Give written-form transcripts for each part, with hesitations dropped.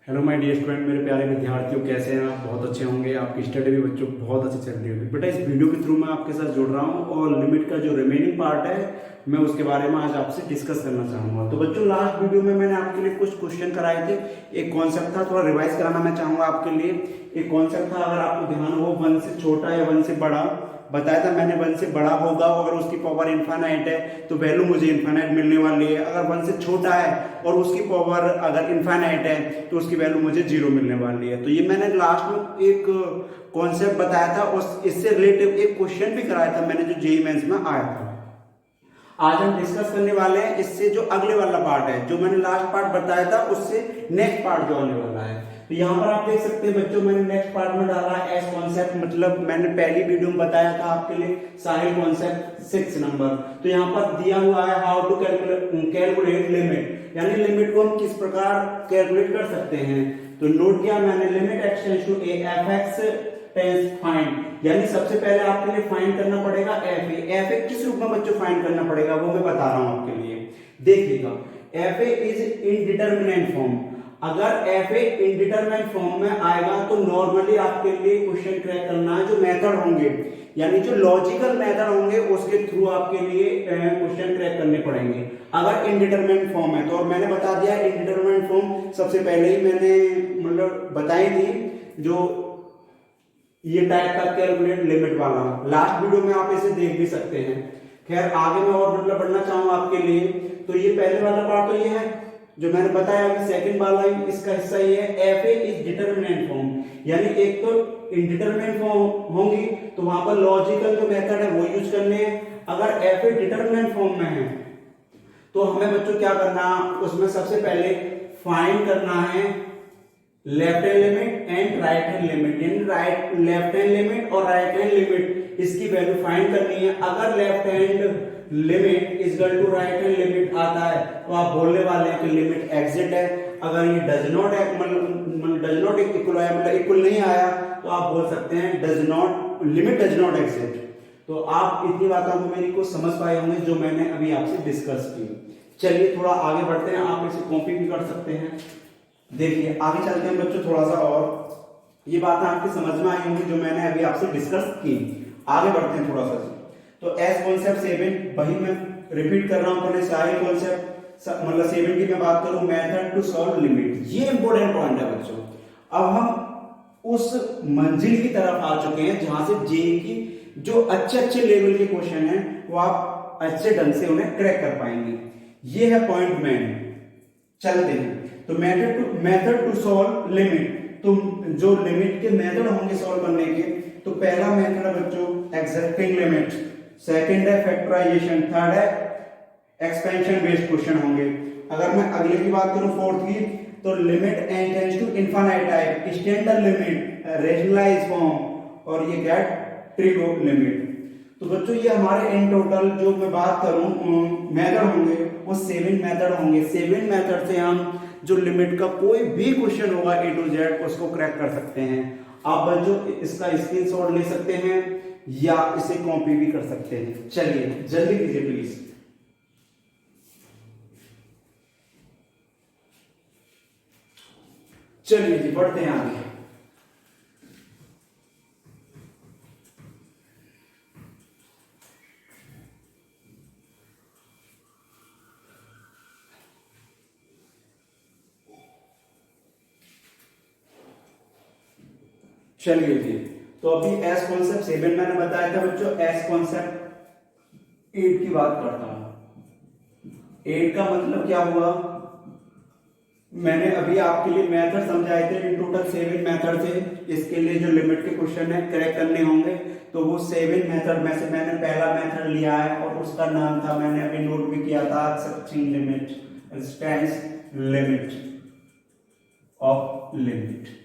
Hello my dear student, मेरे प्यारे विद्यार्थियों, कैसे हैं आप? बहुत अच्छे होंगे। आपकी स्टडी भी बच्चों बहुत अच्छी चल रही होगी। बेटा, इस वीडियो के थ्रू मैं आपके साथ जुड़ रहा हूं और लिमिट का जो रिमेनिंग पार्ट है मैं उसके बारे में आज आपसे डिस्कस करना चाहूंगा। तो बच्चों, लास्ट वीडियो में मैंने आपके लिए कुछ क्वेश्चन कराए थे। एक कॉन्सेप्ट था, थोड़ा रिवाइज कराना मैं चाहूंगा आपके लिए। एक कॉन्सेप्ट था, अगर आपको ध्यान हो, 1 से छोटा या 1 से बड़ा बताया था मैंने। 1 से बड़ा होगा, अगर उसकी पावर इन्फानाइट है तो वैल्यू मुझे इन्फानाइट मिलने वाली है। अगर 1 से छोटा है और उसकी पावर अगर इन्फानाइट है तो उसकी वैल्यू मुझे 0 मिलने वाली है। तो ये मैंने लास्ट में एक कॉन्सेप्ट बताया था और इससे रिलेटेड एक क्वेश्चन भी कराया था मैंने, जो जेईई मेंस में आया था। आज हम डिस्कस करने वाले हैं इससे जो अगले वाला पार्ट है, जो मैंने लास्ट पार्ट बताया था उससे नेक्स्ट पार्ट जो आने वाला है। तो यहाँ पर आप देख सकते हैं बच्चों, मैंने नेक्स्ट पार्ट में डाला है एस कॉन्सेप्ट। मतलब मैंने पहली वीडियो में बताया था आपके लिए साहिल कॉन्सेप्ट 6 नंबर। तो यहाँ पर दिया हुआ है हाउ टू कैलकुलेट लिमिट, यानी लिमिट को हम किस प्रकार कैलकुलेट कर सकते हैं। तो नोट किया मैंने, limit x tends to a f x tends find, यानी सबसे पहले आपके लिए फाइंड करना पड़ेगा एफ ए। एफ ए किस रूप में बच्चों फाइंड करना पड़ेगा वो मैं बता रहा हूं आपके लिए। देखिएगा, एफ ए इज इनडिटरमिनेंट फॉर्म। अगर एफ ए इनडिटरमिनेंट फॉर्म में आएगा तो नॉर्मली आपके लिए क्वेश्चन क्रैक करना है, जो मेथड होंगे यानी जो लॉजिकल मेथड होंगे उसके थ्रू आपके लिए क्वेश्चन क्रैक करने पड़ेंगे अगर इनडिटरमिनेंट फॉर्म है तो। और मैंने बता दिया इनडिटरमिनेंट फॉर्म सबसे पहले ही मैंने मतलब बताई थी, जो ये टाइप का कैलकुलेट लिमिट वाला। लास्ट वीडियो में आप इसे देख भी सकते हैं। खैर, आगे मैं और मतलब बढ़ना चाहूंगा आपके लिए। तो ये पहले वाला पार्ट तो ये है जो मैंने बताया। अभी सेकंड वाला इसका हिस्सा ये है, F A is determinant form, यानी एक तो इनडिटरमिनेंट फॉर्म होंगी तो वहां पर लॉजिकल जो मेथड है वो यूज करने हैं। अगर एफ ए डिटरमिनेंट फॉर्म में है तो हमें बच्चों क्या करना, उसमें सबसे पहले फाइंड करना है left hand limit and right hand limit, यानी राइट लेफ्ट हैंड लिमिट और राइट हैंड लिमिट इसकी वैल्यू फाइंड करनी है। अगर left hand limit is equal to right hand limit आता है तो आप बोलने वाले हैं कि लिमिट एग्जिट है। अगर ये डज नॉट इक्वल नहीं आया तो आप बोल सकते हैं does not limit does not exit. तो आप इतनी बातों को मेरी को समझ पाए होंगे जो मैंने अभी आपसे डिस्कस की। चलिए थोड़ा आगे बढ़ते हैं, आप इसे कॉपी भी कर सकते हैं। देखिए आगे चलते हैं बच्चों, थोड़ा सा और ये बातें आपकी समझ में आई होंगी जो मैंने अभी आपसे डिस्कस की। आगे बढ़ते हैं थोड़ा सा। तो एस कॉन्सेप्ट 7 वही मैं रिपीट कर रहा हूं, पहले साहिल कॉन्सेप्ट मतलब 7 की मैं बात करूं, मेथड टू सॉल्व लिमिट। ये इंपॉर्टेंट पॉइंट है बच्चों। अब हम उस मंजिल की तरफ आ चुके हैं जहां से जेईई की जो अच्छे लेवल के क्वेश्चन है वो आप अच्छे ढंग से उन्हें क्रैक कर पाएंगे। ये है पॉइंट मेन। चलते हैं तो मेथड टू सॉल्व लिमिट। तो जो लिमिट के मेथड होंगे सॉल्व करने के, तो पहला मेथड है बच्चों एक्सैक्टिंग लिमिट, सेकंड है फैक्टराइजेशन, थर्ड है एक्सपेंशन बेस्ड क्वेश्चन होंगे। अगर मैं अगले की बात करूं फोर्थ की, तो limit n tends to infinite type, standard limit, rationalise form और ये क्या ट्रिगो लिमिट। तो बच्चों ये हमारे इन टोटल जो मैं बात करूं मेथड होंगे वो 7 मेथड होंगे। 7 मेथड से हम जो लिमिट का कोई भी क्वेश्चन होगा ए टू जेड उसको क्रैक कर सकते हैं। आप बच्चों इसका स्क्रीनशॉट ले सकते हैं या इसे कॉपी भी कर सकते हैं। चलिए जल्दी कीजिए प्लीज। चलिए जी बढ़ते हैं आगे। चलिए जी, तो अभी एस कॉन्सेप्ट 7 मैंने बताया था बच्चों। एस कॉन्सेप्ट 8 की बात करता हूं। 8 का मतलब क्या हुआ, मैंने अभी आपके लिए मेथड समझाए थे। इन टोटल 7 मेथड थे। इसके लिए जो लिमिट के क्वेश्चन है क्रैक करने होंगे तो वो 7 मेथड में से मैंने पहला मेथड लिया है और उसका नाम था, मैंने अभी नोट भी किया था, accepting limit, expanse limit of limit.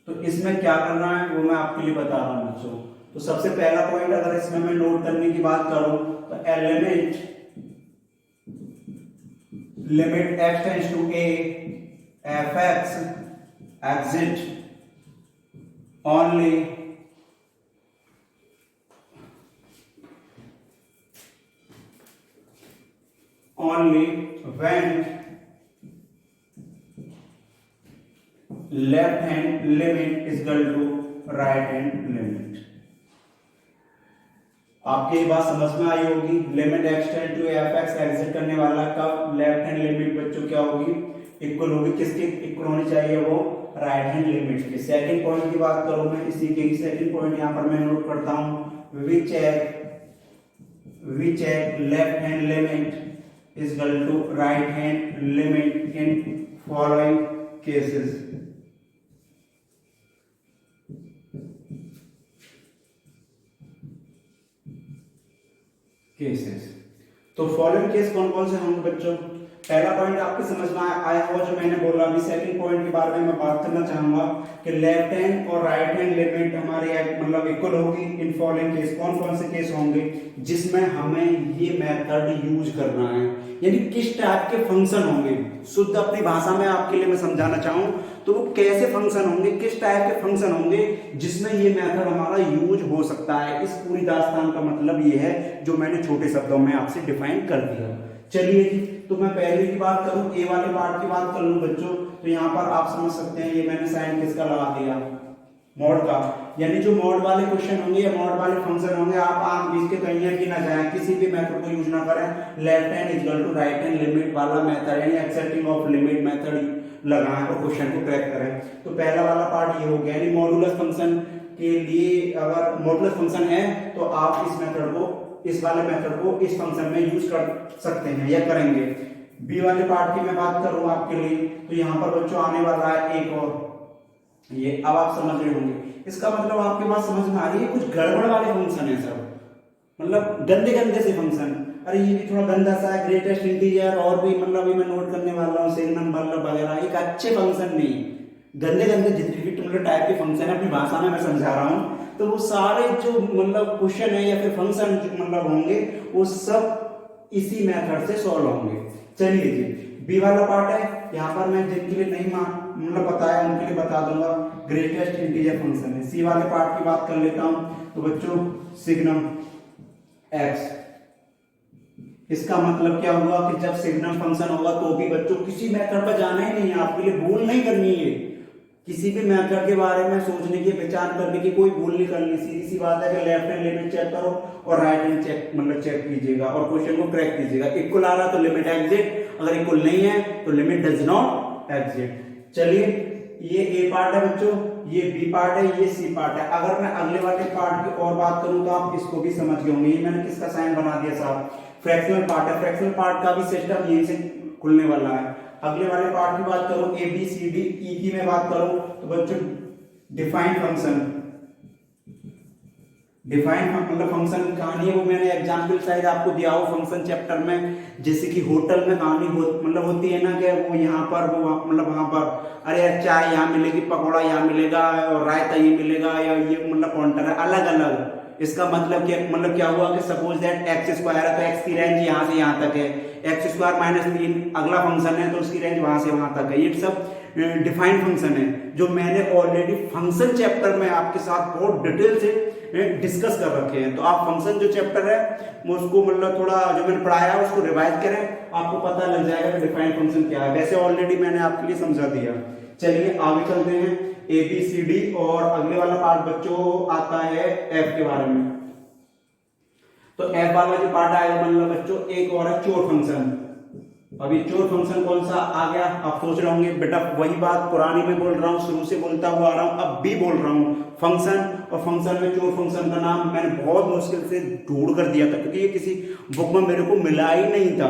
तो इसमें क्या करना है वो मैं आपके लिए बता रहा हूं बच्चों। तो सबसे पहला पॉइंट अगर इसमें मैं नोट करने की बात करूं तो limit x tends to a f x exist only when left hand limit is equal to right hand limit. आपकी ये बात समझ में आई होगी। Limit x tend to f x exist करने वाला कब लेफ्ट हैंड लिमिट बच्चों क्या होगी, इक्वल होगी, किसके इक्वल होनी चाहिए, वो राइट हैंड लिमिट के। सेकंड पॉइंट की बात करूं मैं, इसी के सेकंड पॉइंट यहां पर मैं नोट करता हूं, which at left hand limit is equal to right hand limit in following cases. Cases तो फॉलोइंग केस कौन कौन से होंगे बच्चों। पहला पॉइंट आपके समझ में आया हो जो मैंने बोला। अभी सेकंड पॉइंट के बारे में मैं बात करना चाहूंगा कि लेफ्ट हैंड और राइट हैंड लिमिट हमारी मतलब इक्वल होगी इन फॉलोइंग केस। कौन कौन से केस होंगे जिसमें हमें ये मेथड यूज करना है, यानी किस टाइप के फंक्शन होंगे। शुद्ध अपनी भाषा में आपके लिए मैं समझाना चाहूं तो वो कैसे फंक्शन होंगे, किस टाइप के फंक्शन होंगे जिसमें ये मेथड हमारा यूज हो सकता है। इस पूरी दास्तान का मतलब ये है जो मैंने छोटे शब्दों में आपसे डिफाइन कर दिया। चलिए जी, तो मैं पहले की बात करूं, ए वाले पार्ट की बात कर लूं बच्चों, तो यहाँ पर आप समझ सकते हैं, ये मैंने साइन किसका लगा दिया, मॉड का। यानी जो मॉड वाले क्वेश्चन होंगे या मॉड वाले फंक्शन होंगे, आप इसके कहीं भी ना जाएं, किसी भी मेथड को यूज ना करें। Left hand is equal to right hand limit वाला मेथड यानी एक्सेप्टिंग ऑफ लिमिट मेथड लगाएं और क्वेश्चन को क्रैक करें। तो पहला वाला पार्ट ये हो गया, यानी मॉडुलस फंक्शन के लिए अगर मॉडुलस फंक्शन है तो आप इस मेथड को, इस वाले मेथड को इस फंक्शन में यूज कर सकते हैं या करेंगे। बी वाले पार्ट की मैं बात करूं आपके लिए, तो यहाँ पर बच्चों आने वाला है एक और, ये अब आप समझ रहे होंगे। इसका मतलब आपके पास समझ में आ रही है, कुछ गड़बड़ वाले फंक्शन है सब, मतलब गंदे गंदे से फंक्शन। अरे ये भी थोड़ा गंदा सा है, ग्रेटेस्ट इंटीजर और भी मतलब मैं नोट करने वाला हूँ, सिग्नम वगैरह, एक अच्छे फंक्शन नहीं, गंदे गंदे जितने भी टाइप के फंक्शन है अपनी भाषा में मैं समझा रहा हूँ। तो वो सारे जो मतलब क्वेश्चन है या फिर फंक्शन मतलब होंगे वो सब इसी मेथड से सॉल्व होंगे। चलिए जी, बी वाला पार्ट है, यहाँ पर मैं जिनके लिए नहीं मतलब बताया उनके लिए बता दूंगा, ग्रेटेस्ट इंटीजर फंक्शन है। सी वाले पार्ट की बात कर लेता हूं, तो बच्चों सिग्नम एक्स, इसका मतलब क्या हुआ कि जब सिग्नम फंक्शन होगा तो भी बच्चों किसी मेथड पर जाना ही नहीं है, आपके लिए भूल नहीं करनी है, किसी भी मेथड के बारे में सोचने की, विचार करने की कोई भूल नहीं करनी। सीधी सी बात है कि लेफ्ट हैंड लिमिट चेक करो और राइट हैंड चेक मतलब चेक कीजिएगा और क्वेश्चन को क्रैक कीजिएगा। इक्वल आ रहा तो लिमिट एग्जिट, अगर इक्वल नहीं है तो लिमिट डज नॉट एग्जिट। चलिए, ये ए पार्ट है बच्चों, ये बी पार्ट है, ये सी पार्ट है। अगर मैं अगले वाले पार्ट की और बात करूं तो आप इसको भी समझ गए होंगे। ये मैंने किसका साइन बना दिया साहब, फ्रैक्शनल पार्ट है। फ्रैक्शनल पार्ट का भी सिस्टम यहीं से खुलने वाला है। अगले वाले पार्ट की बात करूं, ए बी सी डी ई की मैं बात करूं तो बच्चों डिफाइन फंक्शन, डिफाइन मतलब फंक्शन की कहानी है वो मैंने एग्जांपल शायद आपको दिया हो फंक्शन चैप्टर में। जैसे कि होटल में कहानी मतलब होती है ना कि वो यहाँ पर वो मतलब वहां पर, अरे चाय यहाँ मिलेगी, पकौड़ा यहाँ मिलेगा और रायता ये मिलेगा, या ये मतलब काउंटर है अलग अलग। इसका मतलब क्या हुआ कि सपोज दैट एक्स स्क्वायर है तो एक्स की रेंज यहाँ से यहाँ तक है, एक्स स्क्वायर माइनस 3 अगला फंक्शन है तो उसकी रेंज वहां से वहां तक है। ये सब डिफाइंड फंक्शन है जो मैंने ऑलरेडी फंक्शन चैप्टर में आपके साथ बहुत डिटेल से डिस्कस कर रखे हैं। तो आप फंक्शन जो चैप्टर है वो उसको मतलब थोड़ा जो मैंने पढ़ाया है उसको रिवाइज करें, आपको पता लग जाएगा कि डिफाइंड फंक्शन क्या है। वैसे ऑलरेडी मैंने आपके लिए समझा दिया। चलिए आगे चलते हैं, ए बी सी डी और अगले वाला पार्ट बच्चों आता है एफ के बारे में। तो एफ वाला जो पार्ट आएगा मतलब बच्चों एक और है चोर फंक्शन। अभी चोर फंक्शन कौन सा आ गया आप सोच रहे होंगे, बेटा वही बात पुरानी में बोल रहा हूँ, शुरू से बोलता हुआ आ रहा हूँ, अब भी बोल रहा हूँ, फंक्शन। और फंक्शन में चोर फंक्शन का नाम मैंने बहुत मुश्किल से ढूंढ कर दिया था क्योंकि ये किसी बुक में मेरे को मिला ही नहीं था।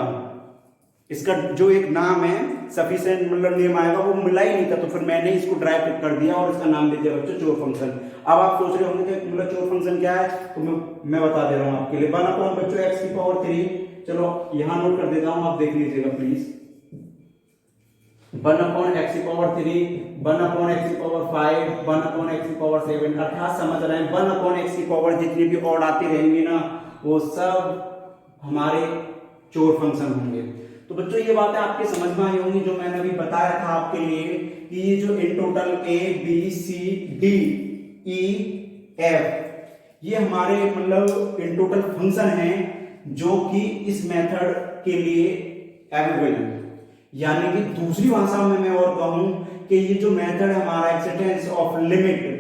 इसका जो एक नाम है सफिशिएंट मतलब नेम आएगा वो मिला ही नहीं था, तो फिर मैंने इसको ड्राइव कर दिया और इसका नाम दे दिया बच्चों चोर फंक्शन। अब आप सोच रहे होंगे कि मतलब चोर फंक्शन क्या है, तो मैं बता दे रहा हूँ आपके लिए। 1 अपॉन बच्चों एक्स की पावर 3, चलो यहां नोट कर देता हूं, आप देख लीजिएगा प्लीज। 1 अपॉन एक्स की पावर 3, 1 अपॉन एक्स की पावर 5, 1 अपॉन एक्स की पावर 7, अर्थात समझ रहे हैं 1 अपॉन एक्स की पावर जितनी भी ऑड आती रहेंगी ना वो सब हमारे चोर फंक्शन होंगे। तो बच्चों ये बातें आपके समझ में आई होंगी जो मैंने अभी बताया था आपके लिए कि ये जो in total a b c d e f ये हमारे मतलब इन टोटल फंक्शन हैं जो कि इस मेथड के लिए एवेलेबल है। यानी कि दूसरी भाषा में मैं और कहूं कि ये जो मेथड है हमारा एक्सेप्टेंस ऑफ लिमिट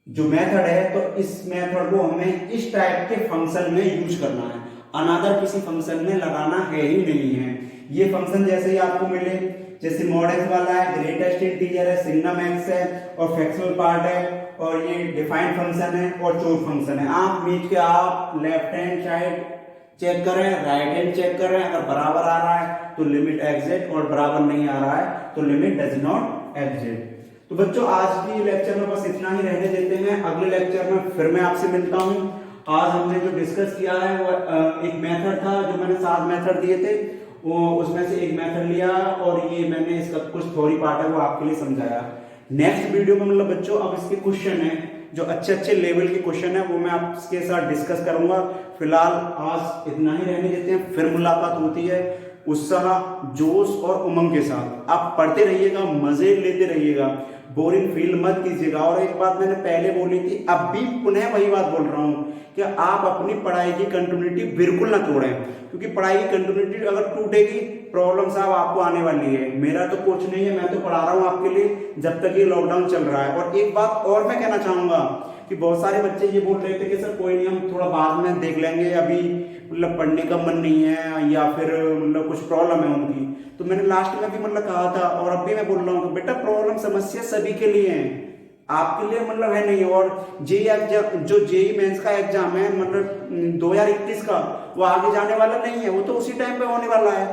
जो मेथड है, तो इस मेथड को हमें इस टाइप के फंक्शन में यूज करना है, अनदर किसी फंक्शन में लगाना है ही नहीं है। ये फंक्शन जैसे ही आपको मिले, जैसे mod x वाला है, ग्रेटेस्ट इंटीजर है, सिग्नम x है और फ्रैक्शनल पार्ट है, और ये डिफाइंड फंक्शन है और चोर फंक्शन है। आप बीच के आप लेफ्ट हैंड साइड चेक करें, राइट हैंड चेक करें, अगर बराबर आ रहा है तो लिमिट एग्जिट, और बराबर नहीं आ रहा है तो लिमिट डज नॉट एग्जिट। तो बच्चों आज की लेक्चर में बस इतना ही रहने देते हैं, अगले लेक्चर में फिर मैं आपसे मिलता हूं। आज हमने जो डिस्कस किया है वो एक मेथड था, जो मैंने 7 मेथड दिए थे, वो उसमें से एक मेथड लिया और ये मैंने इसका कुछ थ्योरी पार्ट है वो आपके लिए समझाया। नेक्स्ट वीडियो में मतलब बच्चों अब इसके क्वेश्चन है, जो अच्छे अच्छे लेवल के क्वेश्चन है वो मैं आपके साथ डिस्कस करूंगा। फिलहाल आज इतना ही रहने देते हैं, फिर मुलाकात होती है उत्साह, जोश और उमंग के साथ। आप पढ़ते रहिएगा, मजे लेते रहिएगा, बोरिंग फील मत कीजिएगा। और एक बात मैंने पहले बोली थी, अब भी पुनः वही बात बोल रहा हूं कि आप अपनी पढ़ाई की कंटिन्यूटी बिल्कुल ना तोड़ें, क्योंकि पढ़ाई की कंटिन्यूटी अगर टूटेगी प्रॉब्लम साहब आपको आने वाली है। मेरा तो कुछ नहीं है, मैं तो पढ़ा रहा हूं आपके लिए जब तक ये लॉकडाउन चल रहा है। और एक बात और मैं कहना चाहूंगा कि बहुत सारे बच्चे ये बोल रहे थे कि सर कोई नहीं, हम थोड़ा बाद में देख लेंगे, अभी मतलब पढ़ने का मन नहीं है या फिर मतलब कुछ प्रॉब्लम है उनकी। तो मैंने लास्ट में भी मतलब कहा था और अब भी मैं बोल रहा हूँ कि बेटा प्रॉब्लम समस्या सभी के लिए है, आपके लिए मतलब है नहीं। और जेई एग्जाम, जो जेई मेंस का एग्जाम है मतलब 2021 का, वो आगे जाने वाला नहीं है, वो तो उसी टाइम पे होने वाला है।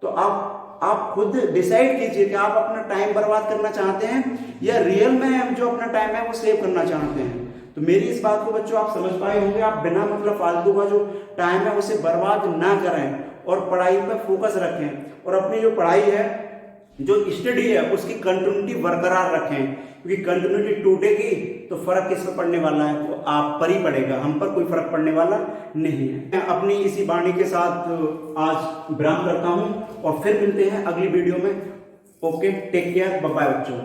तो आप खुद डिसाइड कीजिए कि आप अपना टाइम बर्बाद करना चाहते हैं या रियल में जो अपना टाइम है वो सेव करना चाहते हैं। तो मेरी इस बात को बच्चों आप समझ पाए होंगे। आप बिना मतलब फालतू का जो टाइम है उसे बर्बाद ना करें और पढ़ाई पर फोकस रखें, और अपनी जो पढ़ाई है, जो स्टडी है, उसकी कंटिन्यूटी बरकरार रखें, क्योंकि कंटिन्यूटी टूटेगी तो फर्क किस पर पड़ने वाला है, वो आप पर ही पड़ेगा, हम पर कोई फर्क पड़ने वाला नहीं है। मैं अपनी इसी वाणी के साथ आज विराम करता हूं और फिर मिलते हैं अगली वीडियो में। Okay, take care, bye bye बच्चों।